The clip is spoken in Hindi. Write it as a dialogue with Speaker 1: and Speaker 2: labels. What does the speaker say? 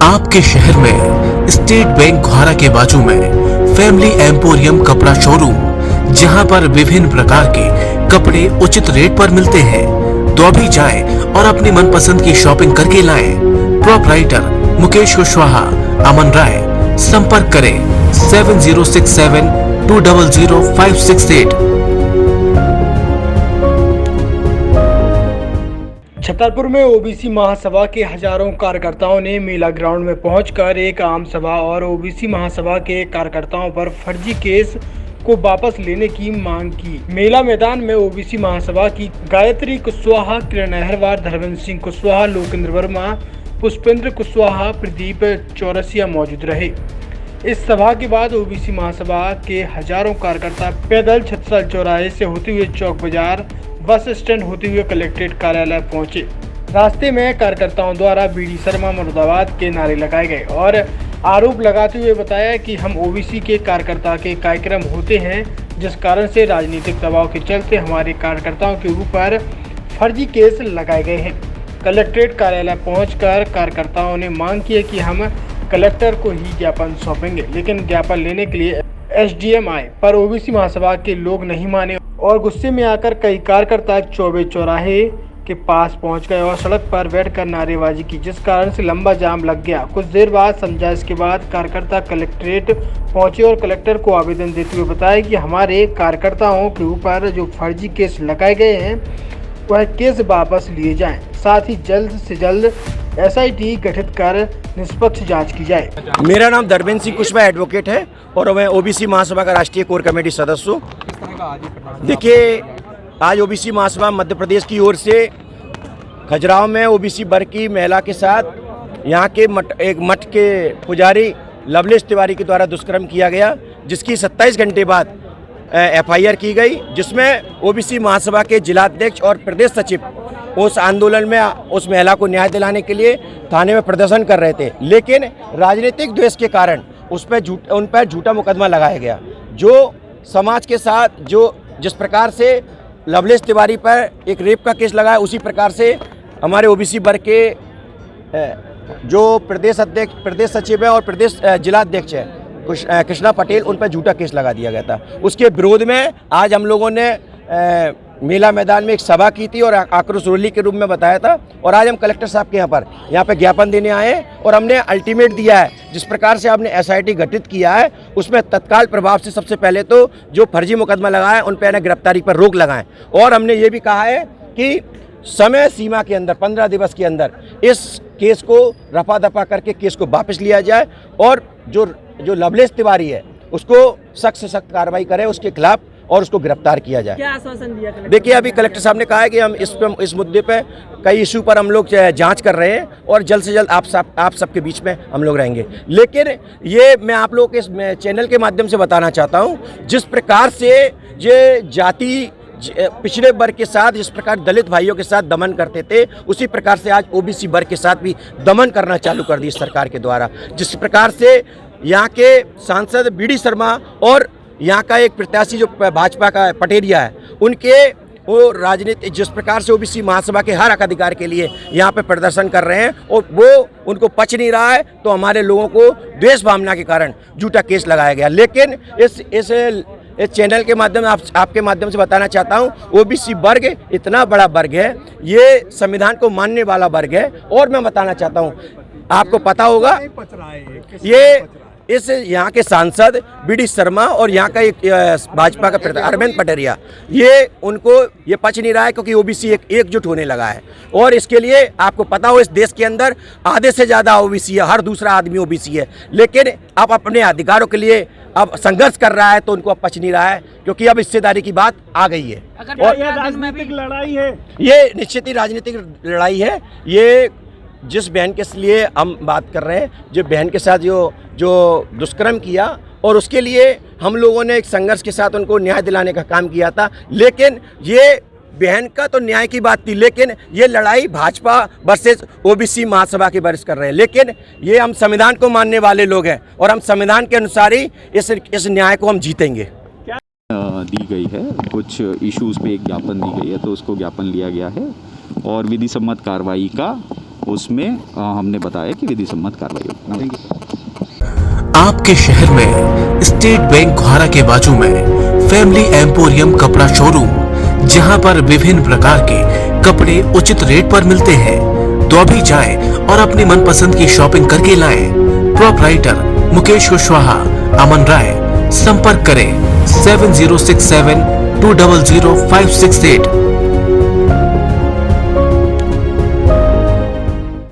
Speaker 1: आपके शहर में स्टेट बैंक घोरा के बाजू में फैमिली एम्पोरियम कपड़ा शोरूम, जहां पर विभिन्न प्रकार के कपड़े उचित रेट पर मिलते हैं। तो अभी जाएं और अपनी मनपसंद की शॉपिंग करके लाएं। प्रोपराइटर मुकेश कुशवाहा, अमन राय। संपर्क करें 7067200568।
Speaker 2: छतरपुर में ओबीसी महासभा के हजारों कार्यकर्ताओं ने मेला ग्राउंड में पहुंचकर एक आम सभा और ओबीसी महासभा के कार्यकर्ताओं पर फर्जी केस को वापस लेने की मांग की। मेला मैदान में ओबीसी महासभा की गायत्री कुशवाहा, किरण अहरवार, धर्मेंद्र सिंह कुशवाहा, लोकेंद्र वर्मा, पुष्पेंद्र कुशवाहा, प्रदीप चौरसिया मौजूद रहे। इस सभा के बाद ओबीसी महासभा के हजारों कार्यकर्ता पैदल छत्रसाल चौराहे से होते हुए चौक बाजार, बस स्टैंड होते हुए कलेक्ट्रेट कार्यालय पहुंचे। रास्ते में कार्यकर्ताओं द्वारा बीडी शर्मा मुर्दाबाद के नारे लगाए गए और आरोप लगाते हुए बताया कि हम ओबीसी के कार्यकर्ता के कार्यक्रम होते हैं, जिस कारण से राजनीतिक दबाव के चलते हमारे कार्यकर्ताओं के ऊपर फर्जी केस लगाए गए हैं। कलेक्ट्रेट कार्यालय पहुंचकर कार्यकर्ताओं ने मांग की है कि हम कलेक्टर को ही ज्ञापन सौंपेंगे, लेकिन ज्ञापन लेने के लिए एसडीएम आए, पर ओबीसी महासभा के लोग नहीं माने और गुस्से में आकर कई कार्यकर्ता चौबे चौराहे के पास पहुंच गए और सड़क पर बैठकर नारेबाजी की, जिस कारण से लंबा जाम लग गया। कुछ देर बाद समझाइश के बाद कार्यकर्ता कलेक्ट्रेट पहुंचे और कलेक्टर को आवेदन देते हुए बताया कि हमारे कार्यकर्ताओं के ऊपर जो फर्जी केस लगाए गए हैं वह केस वापस लिए जाएं, साथ ही जल्द से जल्द एसआईटी गठित कर निष्पक्ष जांच की जाए।
Speaker 3: मेरा नाम धर्मेंद्र सिंह कुशवाहा एडवोकेट है और मैं ओबीसी महासभा का राष्ट्रीय कोर कमेटी सदस्य हूँ। देखिए, आज ओबीसी महासभा मध्य प्रदेश की ओर से खजुराहो में ओबीसी वर्ग की महिला के साथ यहाँ के एक मठ के पुजारी लवलेश तिवारी के द्वारा दुष्कर्म किया गया, जिसकी 27 घंटे बाद एफआईआर की गई, जिसमें ओबीसी महासभा के जिलाध्यक्ष और प्रदेश सचिव उस आंदोलन में उस महिला को न्याय दिलाने के लिए थाने में प्रदर्शन कर रहे थे, लेकिन राजनीतिक द्वेष के कारण उन पर झूठा मुकदमा लगाया गया। जो समाज के साथ जिस प्रकार से लवलेश तिवारी पर एक रेप का केस लगाया, उसी प्रकार से हमारे ओबीसी वर्ग के जो प्रदेश अध्यक्ष, प्रदेश सचिव है और प्रदेश जिलाध्यक्ष है कृष्णा पटेल, उन पर झूठा केस लगा दिया गया था। उसके विरोध में आज हम लोगों ने मेला मैदान में एक सभा की थी और आक्रोश रैली के रूप में बताया था, और आज हम कलेक्टर साहब के यहाँ पे ज्ञापन देने आए हैं और हमने अल्टीमेट दिया है। जिस प्रकार से आपने एसआईटी गठित किया है, उसमें तत्काल प्रभाव से सबसे पहले तो जो फर्जी मुकदमा लगाए उन पर गिरफ्तारी पर रोक लगाएं, और हमने ये भी कहा है कि समय सीमा के अंदर 15 दिवस के अंदर इस केस को रफा दफा करके केस को वापस लिया जाए और जो लवलेश तिवारी है उसको सख्त से सख्त कार्रवाई करें उसके खिलाफ और उसको गिरफ्तार किया जाए।
Speaker 4: क्या आश्वासन दिया कलेक्टर?
Speaker 3: देखिए, अभी कलेक्टर साहब ने कहा है कि हम इस मुद्दे पे कई इशू पर हम लोग जांच कर रहे हैं और जल्द से जल्द आप सबके बीच में हम लोग रहेंगे। लेकिन ये मैं आप लोगों के इस चैनल के माध्यम से बताना चाहता हूँ, जिस प्रकार से ये जाति पिछड़े वर्ग के साथ जिस प्रकार दलित भाइयों के साथ दमन करते थे, उसी प्रकार से आज ओबीसी वर्ग के साथ भी दमन करना चालू कर दी सरकार के द्वारा। जिस प्रकार से यहाँ के सांसद बीडी शर्मा और यहाँ का एक प्रत्याशी जो भाजपा का पटेरिया है, उनके वो राजनीति जिस प्रकार से ओबीसी महासभा के हर हक अधिकार के लिए यहाँ पे प्रदर्शन कर रहे हैं और वो उनको पच नहीं रहा है, तो हमारे लोगों को द्वेष भावना के कारण झूठा केस लगाया गया। लेकिन इस चैनल के माध्यम आपके माध्यम से बताना चाहता हूँ, ओबीसी वर्ग इतना बड़ा वर्ग है, ये संविधान को मानने वाला वर्ग है। और मैं बताना चाहता हूँ, आपको पता होगा ये इस यहाँ के सांसद बीडी शर्मा और यहाँ का एक भाजपा का अरविंद पटेरिया, ये उनको ये पच नहीं रहा है, क्योंकि ओबीसी एकजुट होने लगा है। और इसके लिए आपको पता हो, इस देश के अंदर आधे से ज़्यादा ओबीसी है, हर दूसरा आदमी ओबीसी है, लेकिन अब अपने अधिकारों के लिए अब संघर्ष कर रहा है, तो उनको अब पच नहीं रहा है, क्योंकि अब हिस्सेदारी की बात आ गई है।
Speaker 4: और ये राजनीतिक लड़ाई है,
Speaker 3: ये निश्चित ही राजनीतिक लड़ाई है। ये जिस बहन के लिए हम बात कर रहे हैं, जो बहन के साथ जो दुष्कर्म किया, और उसके लिए हम लोगों ने एक संघर्ष के साथ उनको न्याय दिलाने का काम किया था। लेकिन ये बहन का तो न्याय की बात थी, लेकिन ये लड़ाई भाजपा वर्सेस ओबीसी महासभा के वर्ष कर रहे हैं। लेकिन ये हम संविधान को मानने वाले लोग हैं और हम संविधान के अनुसार ही इस न्याय को हम जीतेंगे।
Speaker 5: दी गई है, कुछ इश्यूज पे एक ज्ञापन दी गई है, तो उसको ज्ञापन लिया गया है और विधि सम्मत कार्रवाई का उसमें हमने बताया कि विधि सम्मत कार्रवाई होगी।
Speaker 1: आपके शहर में स्टेट बैंक घोरा के बाजू में फैमिली एम्पोरियम कपड़ा शोरूम, जहां पर विभिन्न प्रकार के कपड़े उचित रेट पर मिलते हैं। तो अभी जाएं और अपनी मनपसंद की शॉपिंग करके लाएं। प्रोपराइटर मुकेश कुशवाहा, अमन राय। संपर्क करें 7067 200 568।